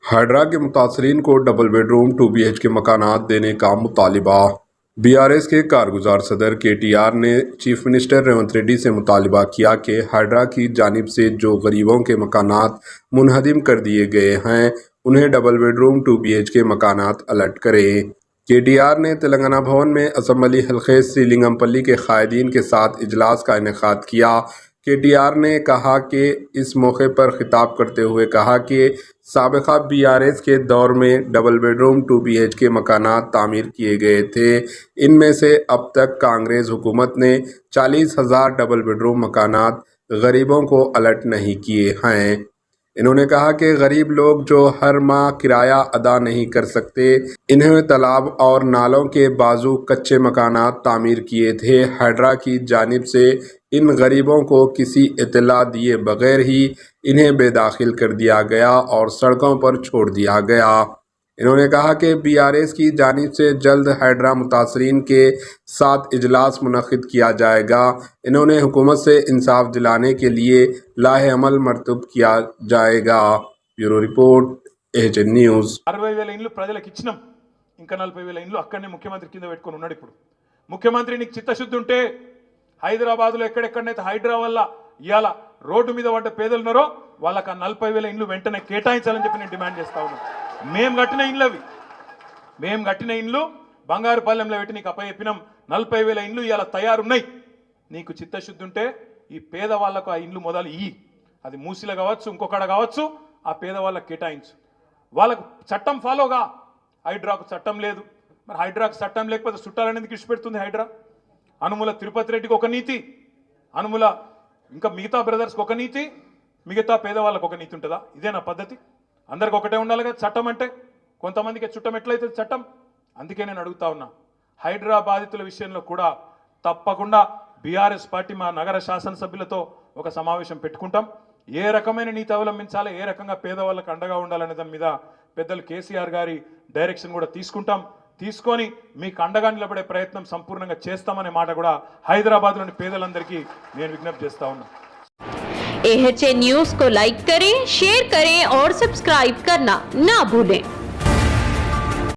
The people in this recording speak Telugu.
हाइड्रा के मुतासरीन को डबल बेडरूम 2 BHK मकानात देने का मुतालिबा। BRS के कारगुजार सदर KTR ने चीफ मिनिस्टर रेवंत रेड्डी से मुतालिबा किया कि हाइड्रा की जानिब से जो गरीबों के मकानात मुनहदिम कर दिए गए हैं उन्हें डबल बेडरूम 2 BHK मकानात अलर्ट करें। KTR ने तेलंगाना भवन में असम्बली हल्के श्रीलिंगमपल्ली के कायदीन के साथ इजलास का इनेकाद किया। KTR ने कहा कि इस मौके पर खिताब करते हुए कहा कि साबिक़ा BRS के दौर में डबल बेडरूम 2 BHK मकानात तामीर किए गए थे। इनमें से अब तक कांग्रेस हुकूमत ने 40,000 डबल बेडरूम मकानात गरीबों को अलर्ट नहीं किए हैं। इन्होंने कहा कि गरीब लोग जो हर माह किराया अदा नहीं कर सकते, इन्हें तालाब और नालों के बाजू कच्चे मकानात तामीर किए थे। हाइड्रा की जानिब से इन गरीबों को किसी इत्तला दिए बगैर ही इन्हें बेदाखिल कर दिया गया और सड़कों पर छोड़ दिया गया। इन्होंने कहा कि BRS की जानिब से जल्द हाइड्रा मुतासरीन के साथ इजलास मुनक़िद किया जाएगा। इन्होंने हुकूमत से इंसाफ दिलाने के लिए लाहे अमल मरतूब किया जाएगा। Bureau report AHN news. 60,000 ఇండ్లు ప్రజలకు ఇచ్చినాం, ఇంకా 40,000 ఇండ్లు అక్కడనే ముఖ్యమంత్రి కింద పెట్టుకొని ఉన్నాడు. ఇప్పుడు ముఖ్యమంత్రి నీకు చిత్తశుద్ధి ఉంటే హైదరాబాద్లో ఎక్కడెక్కడైతే హైడ్రా వల్ల ఇవాళ రోడ్డు మీద పడ్డ పేదలు ఉన్నారో వాళ్ళకి ఆ 40,000 ఇండ్లు వెంటనే కేటాయించాలని చెప్పి నేను డిమాండ్ చేస్తా ఉన్నాను. మేము కట్టిన ఇండ్లు బంగారుపాలెంలో పెట్టి నీకు అప్పచెప్పినాం. 40,000 ఇండ్లు ఇవాళ తయారున్నాయి. నీకు చిత్తశుద్ధి ఉంటే ఈ పేదవాళ్లకు ఆ ఇండ్లు మొదలు ఇయ్యి, అది మూసిలో కావచ్చు ఇంకొకడ కావచ్చు, ఆ పేదవాళ్ళకి కేటాయించు. వాళ్ళకు చట్టం ఫాలోగా. హైడ్రాకు చట్టం లేదు, మరి హైడ్రాకు చట్టం లేకపోతే చుట్టాలనేది ఇచ్చిపెడుతుంది హైడ్రా. అనుముల తిరుపతి రెడ్డికి ఒక నీతి, అనుముల ఇంకా మిగతా బ్రదర్స్కి ఒక నీతి, మిగతా పేదవాళ్ళకు ఒక నీతి ఉంటుందా? ఇదేనా పద్ధతి? అందరికి ఒకటే ఉండాలి కదా చట్టం అంటే. కొంతమందికి చుట్టం ఎట్లయితే చట్టం. అందుకే నేను అడుగుతా ఉన్నా, హైడ్రా బాధితుల విషయంలో కూడా తప్పకుండా BRS పార్టీ మా నగర శాసనసభ్యులతో ఒక సమావేశం పెట్టుకుంటాం. ఏ రకమైన నీతి అవలంబించాలి, ఏ రకంగా పేదవాళ్ళకు అండగా ఉండాలనే దాని మీద పెద్దలు KCR గారి డైరెక్షన్ కూడా తీసుకొని మీకు అండగా నిలబడే ప్రయత్నం సంపూర్ణంగా చేస్తామనే మాట కూడా హైదరాబాద్లోని పేదలందరికీ నేను విజ్ఞప్తి చేస్తా ఉన్నా. AHN न्यूज़ को लाइक करें, शेयर करें और सब्सक्राइब करना ना भूलें।